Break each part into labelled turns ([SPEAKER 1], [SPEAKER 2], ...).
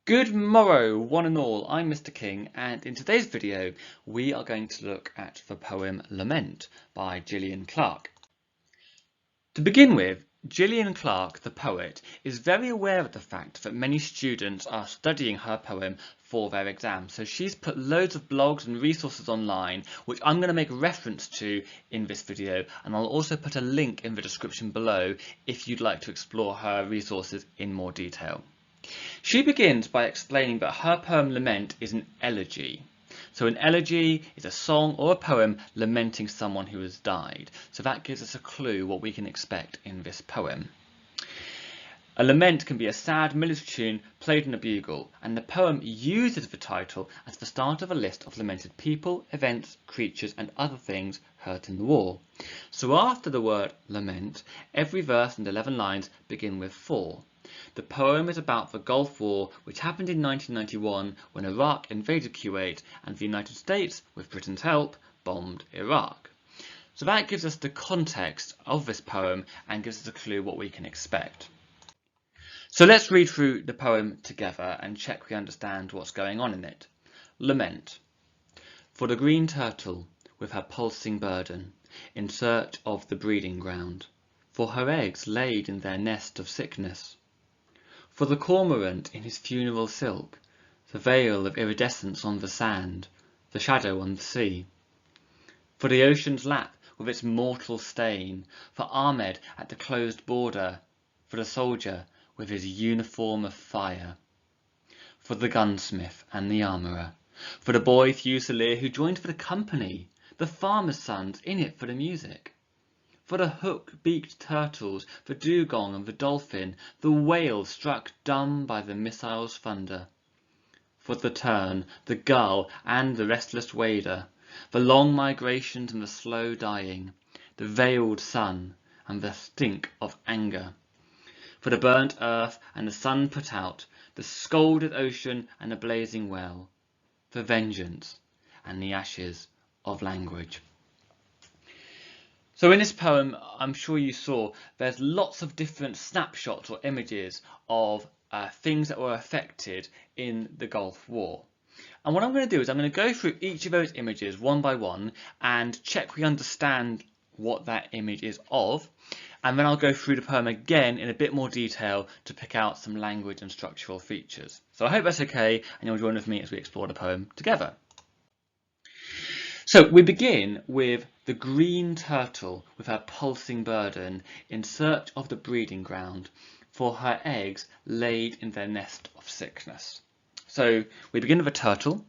[SPEAKER 1] Good morrow, one and all. I'm Mr. King, and in today's video, we are going to look at the poem Lament by Gillian Clarke. To begin with, Gillian Clarke, the poet, is very aware of the fact that many students are studying her poem for their exam. So she's put loads of blogs and resources online, which I'm going to make reference to in this video, and I'll also put a link in the description below if you'd like to explore her resources in more detail. She begins by explaining that her poem Lament is an elegy. So an elegy is a song or a poem lamenting someone who has died. So that gives us a clue what we can expect in this poem. A lament can be a sad military tune played on a bugle, and the poem uses the title as the start of a list of lamented people, events, creatures and other things hurt in the war. So after the word lament, every verse and 11 lines begin with for. The poem is about the Gulf War, which happened in 1991 when Iraq invaded Kuwait and the United States, with Britain's help, bombed Iraq. So that gives us the context of this poem and gives us a clue what we can expect. So let's read through the poem together and check we understand what's going on in it. Lament. For the green turtle with her pulsing burden, in search of the breeding ground, for her eggs laid in their nest of sickness. For the cormorant in his funeral silk, the veil of iridescence on the sand, the shadow on the sea. For the ocean's lap with its mortal stain, for Ahmed at the closed border, for the soldier with his uniform of fire. For the gunsmith and the armourer, for the boy fusilier who joined for the company, the farmer's sons in it for the music. For the hook-beaked turtles, the dugong and the dolphin, the whale struck dumb by the missile's thunder. For the tern, the gull and the restless wader, the long migrations and the slow dying, the veiled sun and the stink of anger. For the burnt earth and the sun put out, the scalded ocean and the blazing well, for vengeance and the ashes of language. So in this poem, I'm sure you saw, there's lots of different snapshots or images of things that were affected in the Gulf War. And what I'm going to do is I'm going to go through each of those images one by one and check we understand what that image is of. And then I'll go through the poem again in a bit more detail to pick out some language and structural features. So I hope that's okay and you'll join with me as we explore the poem together. So we begin with the green turtle with her pulsing burden in search of the breeding ground for her eggs laid in their nest of sickness. So we begin with a turtle,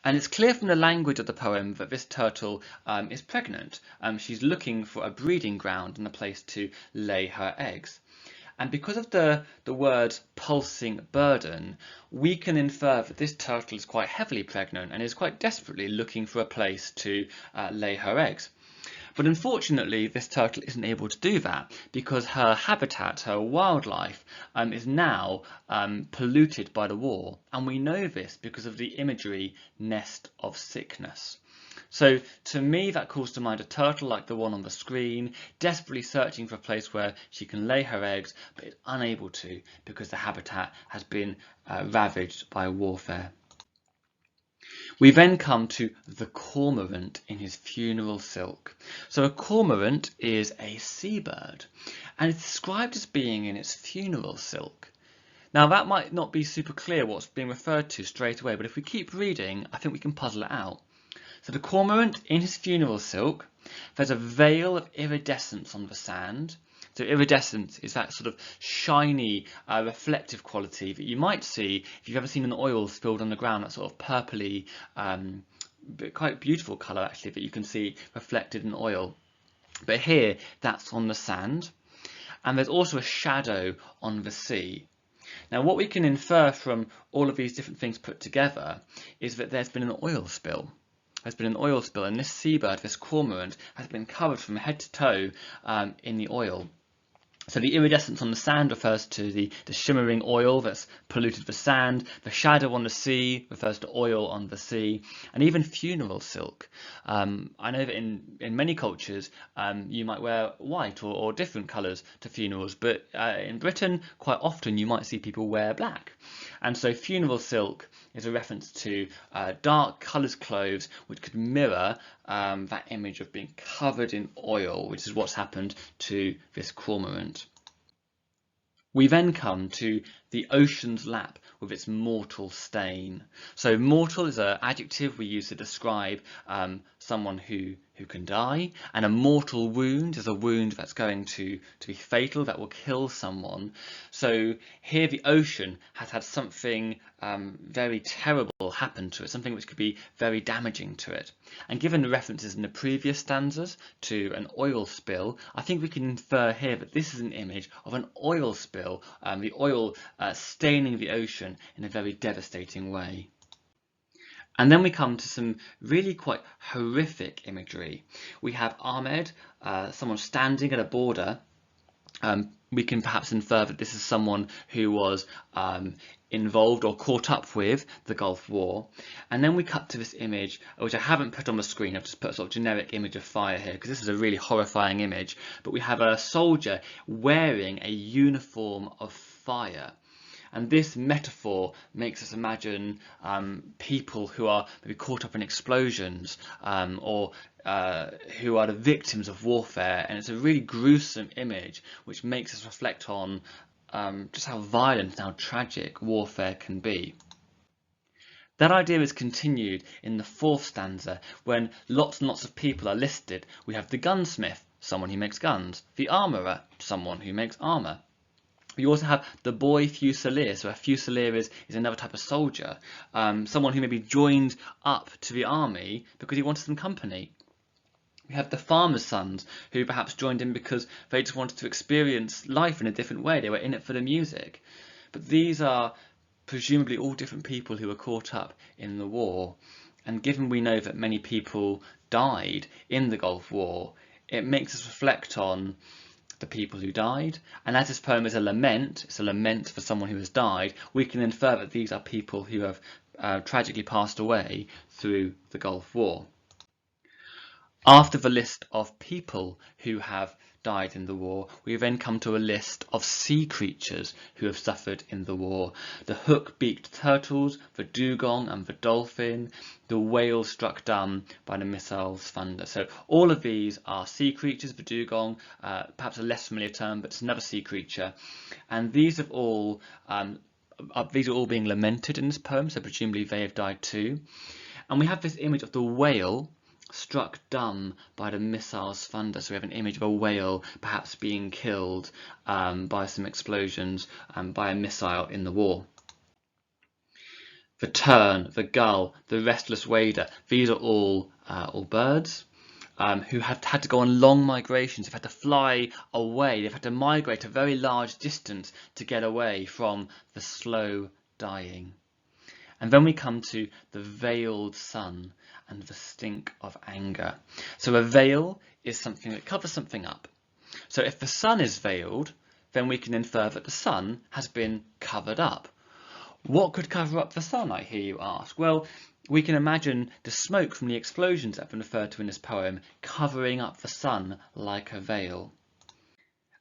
[SPEAKER 1] and it's clear from the language of the poem that this turtle is pregnant. She's looking for a breeding ground and a place to lay her eggs. And because of the word pulsing burden, we can infer that this turtle is quite heavily pregnant and is quite desperately looking for a place to lay her eggs. But unfortunately, this turtle isn't able to do that because her habitat, her wildlife, is now polluted by the war. And we know this because of the imagery nest of sickness. So to me, that calls to mind a turtle like the one on the screen, desperately searching for a place where she can lay her eggs, but is unable to because the habitat has been ravaged by warfare. We then come to the cormorant in his funeral silk. So a cormorant is a seabird, and it's described as being in its funeral silk. Now that might not be super clear what's being referred to straight away, but if we keep reading, I think we can puzzle it out. So the cormorant in his funeral silk, there's a veil of iridescence on the sand. So iridescence is that sort of shiny, reflective quality that you might see if you've ever seen an oil spilled on the ground, that sort of purpley, quite beautiful colour actually that you can see reflected in oil. But here, that's on the sand. And there's also a shadow on the sea. Now what we can infer from all of these different things put together is that there's been an oil spill. There's been an oil spill, and this seabird, this cormorant, has been covered from head to toe in the oil. So the iridescence on the sand refers to the shimmering oil that's polluted the sand. The shadow on the sea refers to oil on the sea, and even funeral silk. I know that in many cultures you might wear white or different colours to funerals, but in Britain quite often you might see people wear black. And so funeral silk is a reference to dark coloured clothes which could mirror that image of being covered in oil, which is what's happened to this cormorant. We then come to the ocean's lap with its mortal stain. So mortal is an adjective we use to describe someone who can die, and a mortal wound is a wound that's going to be fatal, that will kill someone. So here the ocean has had something very terrible happen to it, something which could be very damaging to it. And given the references in the previous stanzas to an oil spill, I think we can infer here that this is an image of an oil spill, the oil staining the ocean in a very devastating way. And then we come to some really quite horrific imagery. We have Ahmed, someone standing at a border. We can perhaps infer that this is someone who was involved or caught up with the Gulf War. And then we cut to this image, which I haven't put on the screen. I've just put a sort of generic image of fire here because this is a really horrifying image. But we have a soldier wearing a uniform of fire. And this metaphor makes us imagine people who are maybe caught up in explosions or who are the victims of warfare. And it's a really gruesome image which makes us reflect on just how violent and how tragic warfare can be. That idea is continued in the fourth stanza when lots and lots of people are listed. We have the gunsmith, someone who makes guns, the armourer, someone who makes armour. We also have the boy fusilier, so a fusilier is another type of soldier, someone who maybe joined up to the army because he wanted some company. We have the farmer's sons who perhaps joined in because they just wanted to experience life in a different way, they were in it for the music. But these are presumably all different people who were caught up in the war, and given we know that many people died in the Gulf War, it makes us reflect on the people who died, and as this poem is a lament, it's a lament for someone who has died, we can infer that these are people who have tragically passed away through the Gulf War. After the list of people who have died in the war, we then come to a list of sea creatures who have suffered in the war. The hook-beaked turtles, the dugong and the dolphin, the whale struck dumb by the missile's thunder. So all of these are sea creatures. The dugong, perhaps a less familiar term, but it's another sea creature. And these are all being lamented in this poem, so presumably they have died too. And we have this image of the whale struck dumb by the missile's thunder. So we have an image of a whale perhaps being killed by some explosions by a missile in the war. The tern, the gull, the restless wader, these are all birds who have had to go on long migrations. They've had to fly away. They've had to migrate a very large distance to get away from the slow dying. And then we come to the veiled sun and the stink of anger. So a veil is something that covers something up. So if the sun is veiled, then we can infer that the sun has been covered up. What could cover up the sun, I hear you ask? Well, we can imagine the smoke from the explosions that have been referred to in this poem covering up the sun like a veil.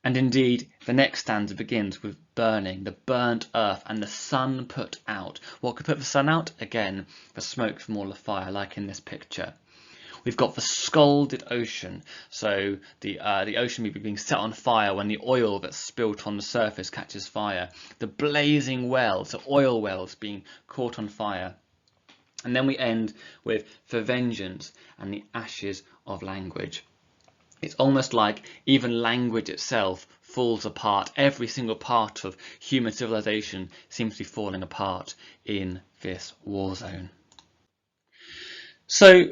[SPEAKER 1] And indeed, the next stanza begins with burning, the burnt earth and the sun put out. What could put the sun out? Again, the smoke from all the fire, like in this picture. We've got the scalded ocean, so the ocean may be being set on fire when the oil that's spilt on the surface catches fire. The blazing wells, so oil wells being caught on fire. And then we end with for vengeance and the ashes of language. It's almost like even language itself falls apart. Every single part of human civilization seems to be falling apart in this war zone. So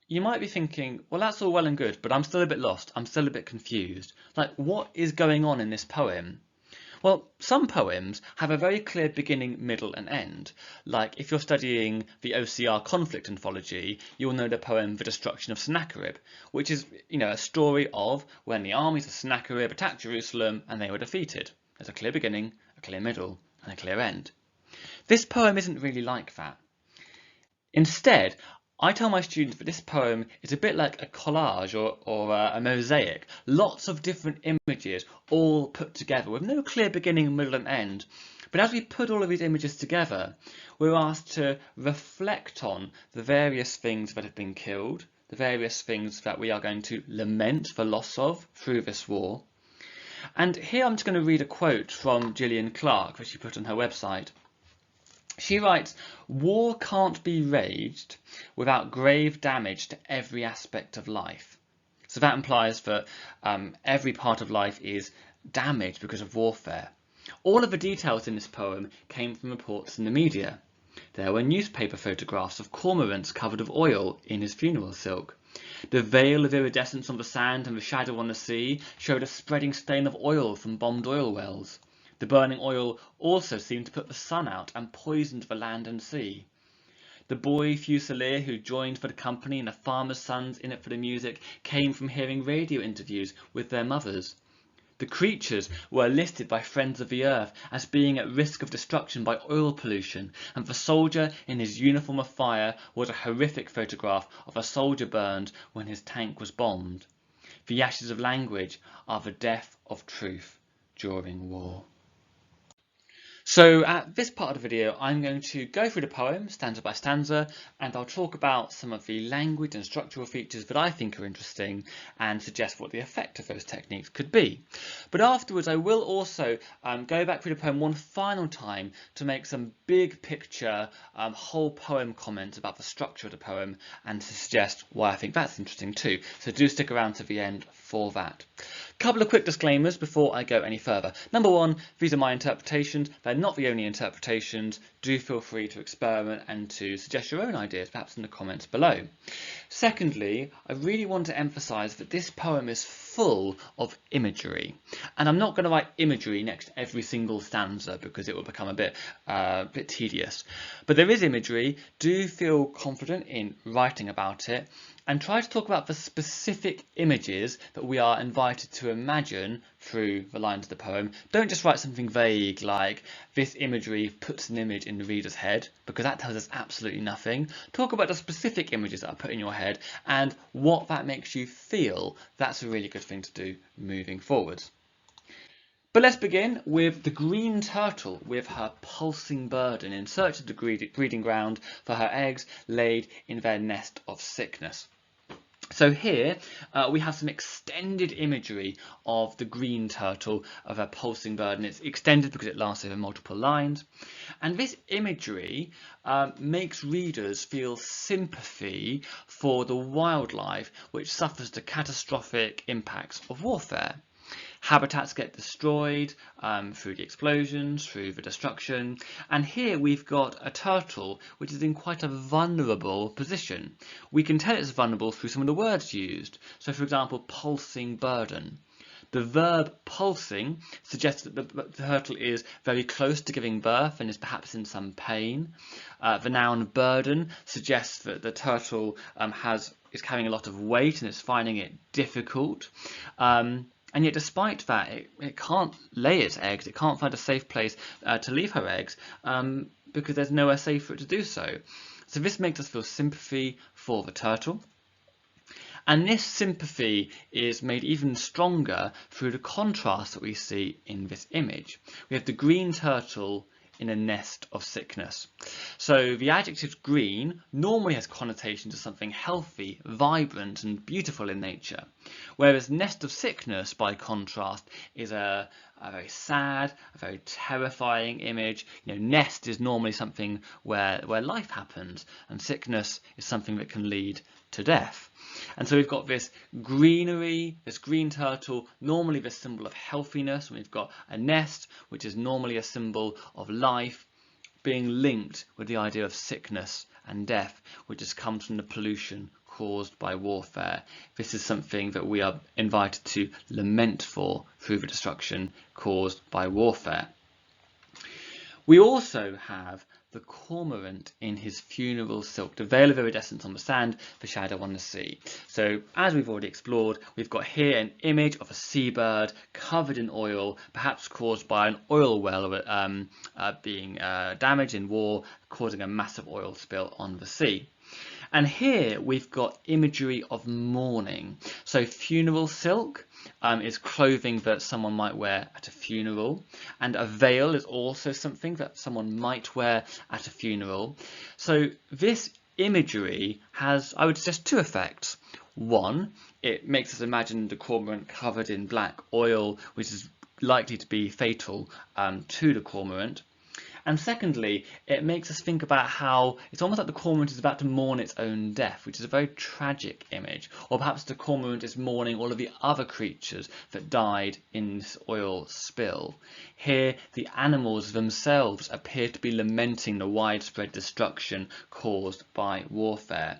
[SPEAKER 1] you might be thinking, well, that's all well and good, but I'm still a bit lost. I'm still a bit confused. Like, what is going on in this poem? Well, some poems have a very clear beginning, middle and end. Like if you're studying the OCR conflict anthology, you'll know the poem The Destruction of Sennacherib, which is, a story of when the armies of Sennacherib attacked Jerusalem and they were defeated. There's a clear beginning, a clear middle and a clear end. This poem isn't really like that. Instead, I tell my students that this poem is a bit like a collage or a mosaic. Lots of different images all put together with no clear beginning, middle and end. But as we put all of these images together, we're asked to reflect on the various things that have been killed, the various things that we are going to lament the loss of through this war. And here I'm just going to read a quote from Gillian Clarke that she put on her website. She writes, "War can't be waged without grave damage to every aspect of life." So that implies that every part of life is damaged because of warfare. All of the details in this poem came from reports in the media. There were newspaper photographs of cormorants covered with oil in his funeral silk. The veil of iridescence on the sand and the shadow on the sea showed a spreading stain of oil from bombed oil wells. The burning oil also seemed to put the sun out and poisoned the land and sea. The boy Fusilier who joined for the company and the farmers' sons in it for the music came from hearing radio interviews with their mothers. The creatures were listed by Friends of the Earth as being at risk of destruction by oil pollution, and the soldier in his uniform of fire was a horrific photograph of a soldier burned when his tank was bombed. The ashes of language are the death of truth during war. So at this part of the video, I'm going to go through the poem stanza by stanza, and I'll talk about some of the language and structural features that I think are interesting and suggest what the effect of those techniques could be. But afterwards, I will also go back through the poem one final time to make some big picture whole poem comments about the structure of the poem and to suggest why I think that's interesting too. So do stick around to the end for that. Couple of quick disclaimers before I go any further. Number one, these are my interpretations. They're not the only interpretations. Do feel free to experiment and to suggest your own ideas, perhaps in the comments below. Secondly, I really want to emphasise that this poem is full of imagery, and I'm not going to write imagery next to every single stanza because it will become a bit tedious. But there is imagery. Do feel confident in writing about it, and try to talk about the specific images that we are invited to imagine through the lines of the poem. Don't just write something vague like this imagery puts an image in the reader's head, because that tells us absolutely nothing. Talk about the specific images that are put in your head and what that makes you feel. That's a really good thing to do moving forwards. But let's begin with the green turtle with her pulsing burden in search of the breeding ground for her eggs laid in their nest of sickness. So here we have some extended imagery of the green turtle of her pulsing burden. It's extended because it lasts over multiple lines. And this imagery makes readers feel sympathy for the wildlife which suffers the catastrophic impacts of warfare. Habitats get destroyed through the explosions, through the destruction, and here we've got a turtle which is in quite a vulnerable position. We can tell it's vulnerable through some of the words used. So for example, pulsing burden. The verb pulsing suggests that the turtle is very close to giving birth and is perhaps in some pain. The noun burden suggests that the turtle is carrying a lot of weight and is finding it difficult. And yet despite that, it can't lay its eggs, it can't find a safe place to leave her eggs because there's nowhere safe for it to do so. So this makes us feel sympathy for the turtle. And this sympathy is made even stronger through the contrast that we see in this image. We have the green turtle in a nest of sickness. So the adjective green normally has connotation to something healthy, vibrant and beautiful in nature, whereas nest of sickness by contrast is a very sad, a very terrifying image. Nest is normally something where life happens, and sickness is something that can lead to death. And so we've got this greenery, this green turtle, normally the symbol of healthiness, and we've got a nest, which is normally a symbol of life, being linked with the idea of sickness and death, which just comes from the pollution caused by warfare. This is something that we are invited to lament for through the destruction caused by warfare. We also have the cormorant in his funeral silk, the veil of iridescence on the sand, the shadow on the sea. So as we've already explored, we've got here an image of a seabird covered in oil, perhaps caused by an oil well being damaged in war, causing a massive oil spill on the sea. And here we've got imagery of mourning. So funeral silk is clothing that someone might wear at a funeral, and a veil is also something that someone might wear at a funeral. So this imagery has, I would suggest, two effects. One, it makes us imagine the cormorant covered in black oil, which is likely to be fatal to the cormorant. And secondly, it makes us think about how it's almost like the cormorant is about to mourn its own death, which is a very tragic image. Or perhaps the cormorant is mourning all of the other creatures that died in this oil spill. Here, the animals themselves appear to be lamenting the widespread destruction caused by warfare.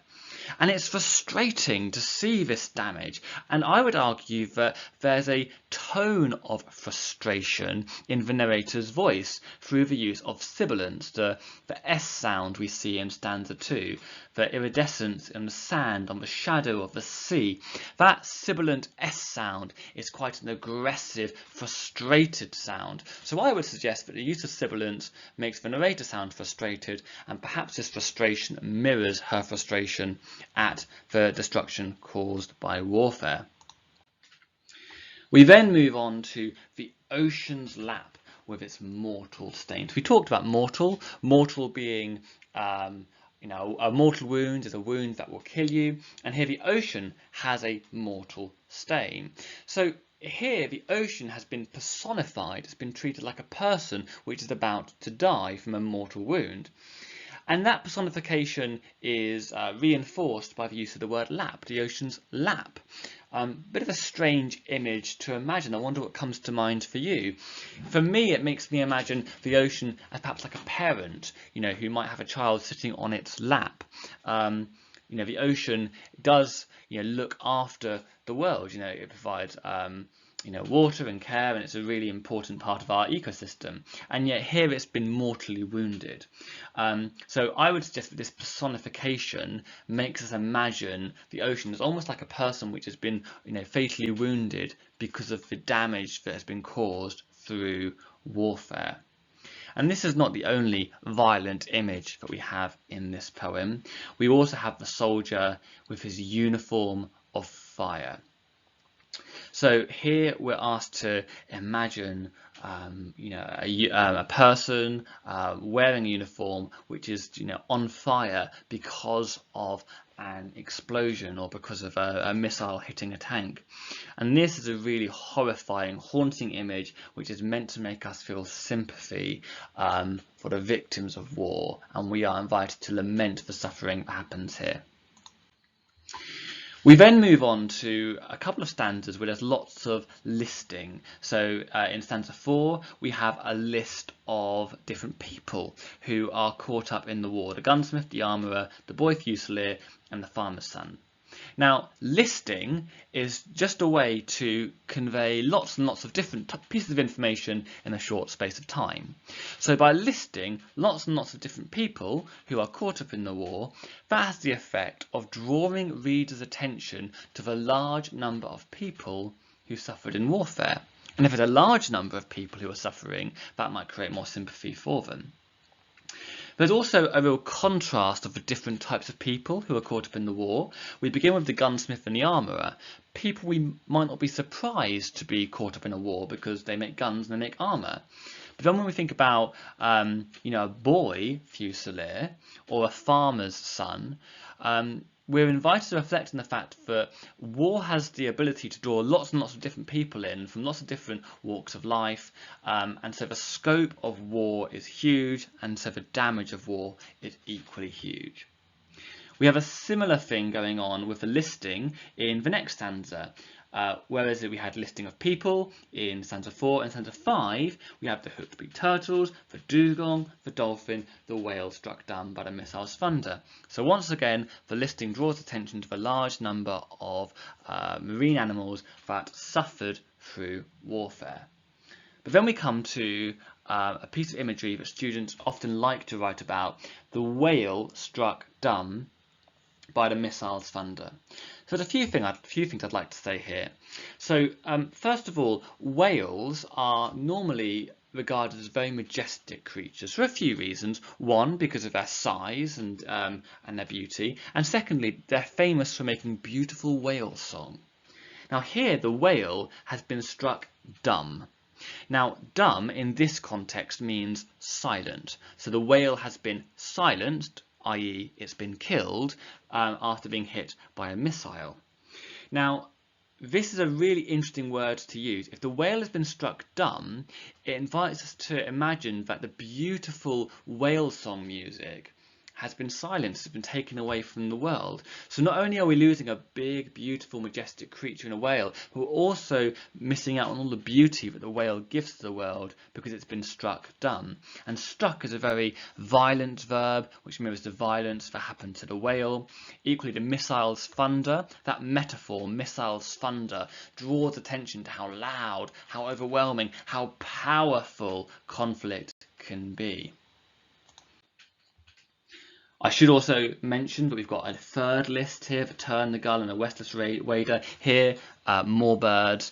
[SPEAKER 1] And it's frustrating to see this damage, and I would argue that there's a tone of frustration in the narrator's voice through the use of sibilants, the S sound we see in stanza 2, the iridescence in the sand on the shadow of the sea. That sibilant S sound is quite an aggressive, frustrated sound. So I would suggest that the use of sibilants makes the narrator sound frustrated, and perhaps this frustration mirrors her frustration at the destruction caused by warfare. We then move on to the ocean's lap with its mortal stains. We talked about mortal being a mortal wound is a wound that will kill you, and here the ocean has a mortal stain. So here the ocean has been personified, it's been treated like a person which is about to die from a mortal wound. And that personification is reinforced by the use of the word lap, the ocean's lap. Bit of a strange image to imagine. I wonder what comes to mind for you. For me, it makes me imagine the ocean as perhaps like a parent, who might have a child sitting on its lap. The ocean does, look after the world. It provides water and care, and it's a really important part of our ecosystem, and yet here it's been mortally wounded. So I would suggest that this personification makes us imagine the ocean as almost like a person which has been fatally wounded because of the damage that has been caused through warfare. And this is not the only violent image that we have in this poem. We also have the soldier with his uniform of fire. So here we're asked to imagine, a person wearing a uniform which is, on fire because of an explosion or because of a missile hitting a tank. And this is a really horrifying, haunting image which is meant to make us feel sympathy for the victims of war, and we are invited to lament the suffering that happens here. We then move on to a couple of stanzas where there's lots of listing. So in stanza 4, we have a list of different people who are caught up in the war: the gunsmith, the armourer, the boy fusilier, and the farmer's son. Now, listing is just a way to convey lots and lots of different pieces of information in a short space of time. So by listing lots and lots of different people who are caught up in the war, that has the effect of drawing readers' attention to the large number of people who suffered in warfare. And if there's a large number of people who are suffering, that might create more sympathy for them. There's also a real contrast of the different types of people who are caught up in the war. We begin with the gunsmith and the armourer, people we might not be surprised to be caught up in a war because they make guns and they make armour. But then when we think about a boy fusilier or a farmer's son, we're invited to reflect on the fact that war has the ability to draw lots and lots of different people in from lots of different walks of life, and so the scope of war is huge, and so the damage of war is equally huge. We have a similar thing going on with the listing in the next stanza. Whereas we had listing of people in stanza 4 and stanza 5, we have the hooked-beaked turtles, the dugong, the dolphin, the whale struck dumb by the missile's thunder. So once again, the listing draws attention to the large number of marine animals that suffered through warfare. But then we come to a piece of imagery that students often like to write about: the whale struck dumb by the missile's thunder. So there's a few things I'd like to say here. So first of all, whales are normally regarded as very majestic creatures for a few reasons. One, because of their size and their beauty, and secondly, they're famous for making beautiful whale song. Now here the whale has been struck dumb. Now dumb in this context means silent. So the whale has been silenced, i.e. it's been killed after being hit by a missile. Now this is a really interesting word to use. If the whale has been struck dumb, it invites us to imagine that the beautiful whale song music has been silenced, has been taken away from the world. So not only are we losing a big, beautiful, majestic creature in a whale, but we're also missing out on all the beauty that the whale gives to the world because it's been struck dumb. And struck is a very violent verb, which mirrors the violence that happened to the whale. Equally, the missile's thunder, that metaphor, missile's thunder, draws attention to how loud, how overwhelming, how powerful conflict can be. I should also mention that we've got a third list here for tern the gull and a restless wader. Here, more birds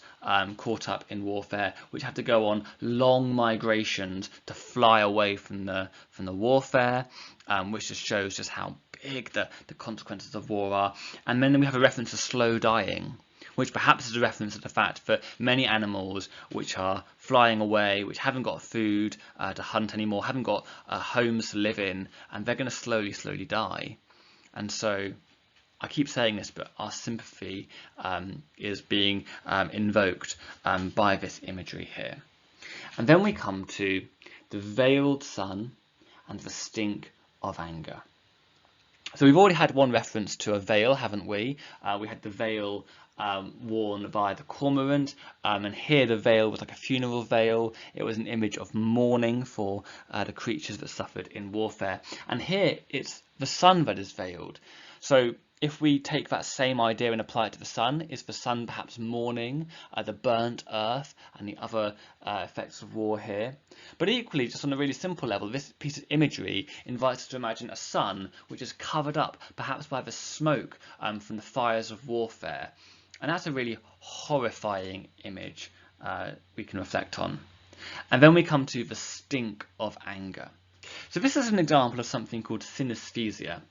[SPEAKER 1] caught up in warfare, which have to go on long migrations to fly away from the warfare, which just shows just how big the consequences of war are. And then we have a reference to slow dying, which perhaps is a reference to the fact that many animals which are flying away, which haven't got food to hunt anymore, haven't got homes to live in, and they're going to slowly die. And so I keep saying this, but our sympathy is being invoked by this imagery here. And then we come to the veiled sun and the stink of anger. So we've already had one reference to a veil, haven't we? We had the veil worn by the cormorant, and here the veil was like a funeral veil. It was an image of mourning for the creatures that suffered in warfare. And here it's the sun that is veiled. So if we take that same idea and apply it to the sun, is the sun perhaps mourning the burnt earth and the other effects of war here? But equally, just on a really simple level, this piece of imagery invites us to imagine a sun which is covered up perhaps by the smoke from the fires of warfare. And that's a really horrifying image we can reflect on. And then we come to the stink of anger. So this is an example of something called synesthesia.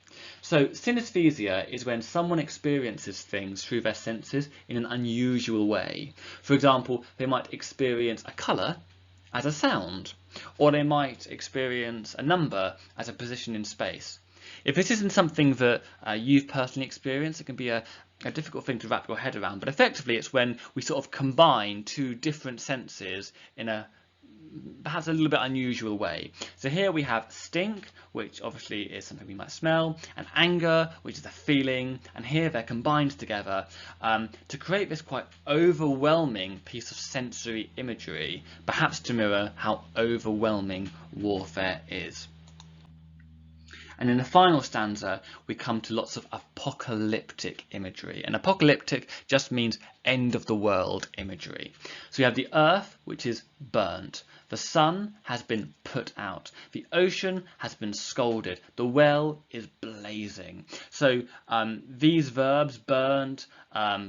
[SPEAKER 1] So synesthesia is when someone experiences things through their senses in an unusual way. For example, they might experience a colour as a sound, or they might experience a number as a position in space. If this isn't something that you've personally experienced, it can be a difficult thing to wrap your head around, but effectively it's when we sort of combine two different senses in a perhaps a little bit unusual way. So here we have stink, which obviously is something we might smell, and anger, which is a feeling, and here they're combined together to create this quite overwhelming piece of sensory imagery, perhaps to mirror how overwhelming warfare is. And in the final stanza, we come to lots of apocalyptic imagery. And apocalyptic just means end of the world imagery. So we have the earth, which is burnt. The sun has been put out. The ocean has been scalded. The well is blazing. So these verbs, burnt,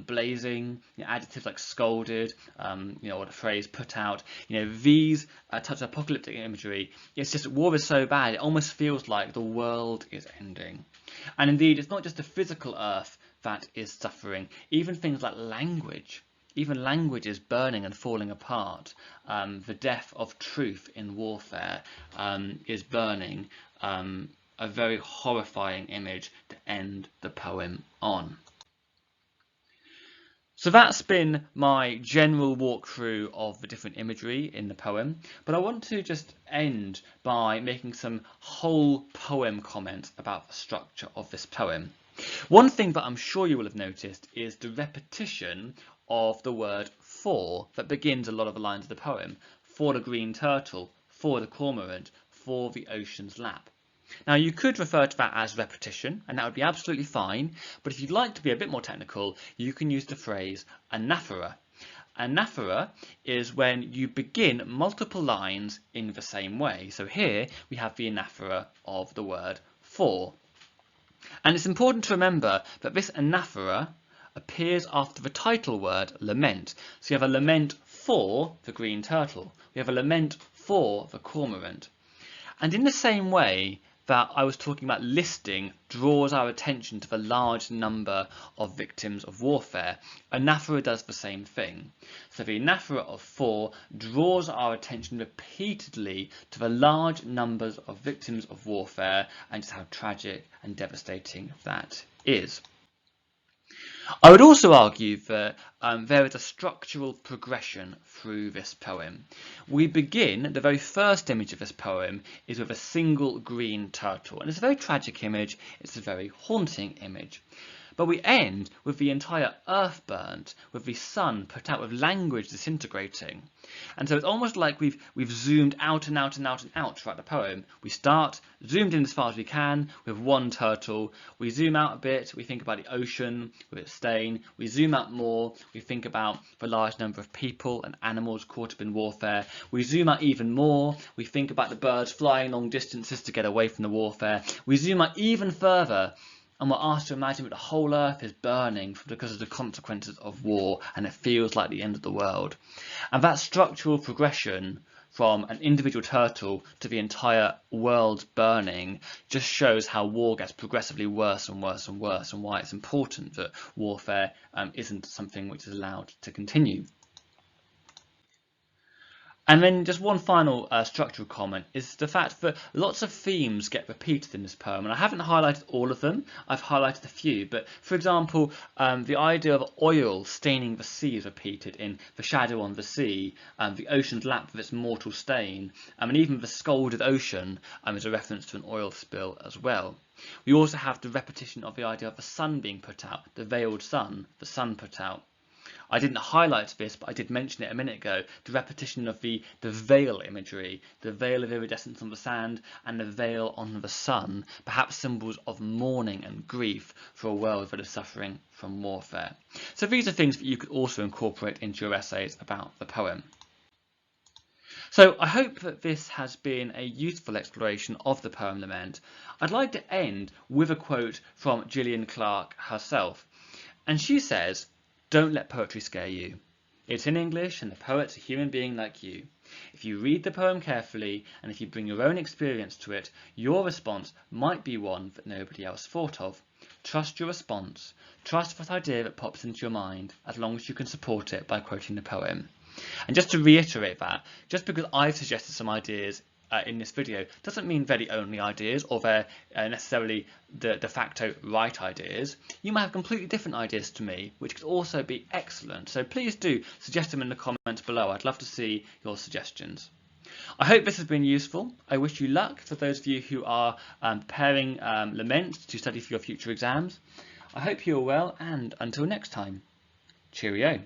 [SPEAKER 1] blazing, adjectives like scalded, or the phrase put out, these touch apocalyptic imagery. It's just war is so bad, it almost feels like the world is ending. And indeed, it's not just the physical earth that is suffering, even things like language. Even language is burning and falling apart. The death of truth in warfare is burning. A very horrifying image to end the poem on. So that's been my general walkthrough of the different imagery in the poem, but I want to just end by making some whole poem comments about the structure of this poem. One thing that I'm sure you will have noticed is the repetition of the word for that begins a lot of the lines of the poem. For the green turtle, for the cormorant, for the ocean's lap. Now you could refer to that as repetition, and that would be absolutely fine, but if you'd like to be a bit more technical, you can use the phrase anaphora. Anaphora is when you begin multiple lines in the same way. So here we have the anaphora of the word for. And it's important to remember that this anaphora appears after the title word lament. So you have a lament for the green turtle. We have a lament for the cormorant. And in the same way that I was talking about listing draws our attention to the large number of victims of warfare, anaphora does the same thing. So the anaphora of 4 draws our attention repeatedly to the large numbers of victims of warfare and just how tragic and devastating that is. I would also argue that there is a structural progression through this poem. We begin, the very first image of this poem is with a single green turtle, and it's a very tragic image, it's a very haunting image. But we end with the entire earth burnt, with the sun put out, with language disintegrating. And so it's almost like we've zoomed out and out and out and out throughout the poem. We start zoomed in as far as we can with one turtle. We zoom out a bit, we think about the ocean with its stain. We zoom out more, we think about the large number of people and animals caught up in warfare. We zoom out even more, we think about the birds flying long distances to get away from the warfare. We zoom out even further, and we're asked to imagine that the whole earth is burning because of the consequences of war, and it feels like the end of the world. And that structural progression from an individual turtle to the entire world burning just shows how war gets progressively worse and worse and worse, and why it's important that warfare isn't something which is allowed to continue. And then just one final structural comment is the fact that lots of themes get repeated in this poem, and I haven't highlighted all of them, I've highlighted a few, but for example the idea of oil staining the sea is repeated in The Shadow on the Sea, the ocean's lap with its mortal stain, and even the scalded ocean is a reference to an oil spill as well. We also have the repetition of the idea of the sun being put out, the veiled sun, the sun put out. I didn't highlight this, but I did mention it a minute ago, the repetition of the veil imagery, the veil of iridescence on the sand and the veil on the sun, perhaps symbols of mourning and grief for a world that is suffering from warfare. So these are things that you could also incorporate into your essays about the poem. So I hope that this has been a useful exploration of the poem Lament. I'd like to end with a quote from Gillian Clarke herself, and she says, "Don't let poetry scare you. It's in English and the poet's a human being like you. If you read the poem carefully and if you bring your own experience to it, your response might be one that nobody else thought of. Trust your response. Trust that idea that pops into your mind, as long as you can support it by quoting the poem." And just to reiterate that, just because I've suggested some ideas in this video doesn't mean they're the only ideas or they're necessarily the de facto right ideas. You might have completely different ideas to me, which could also be excellent. So please do suggest them in the comments below. I'd love to see your suggestions. I hope this has been useful. I wish you luck for those of you who are preparing Lament to study for your future exams. I hope you are well, and until next time, cheerio.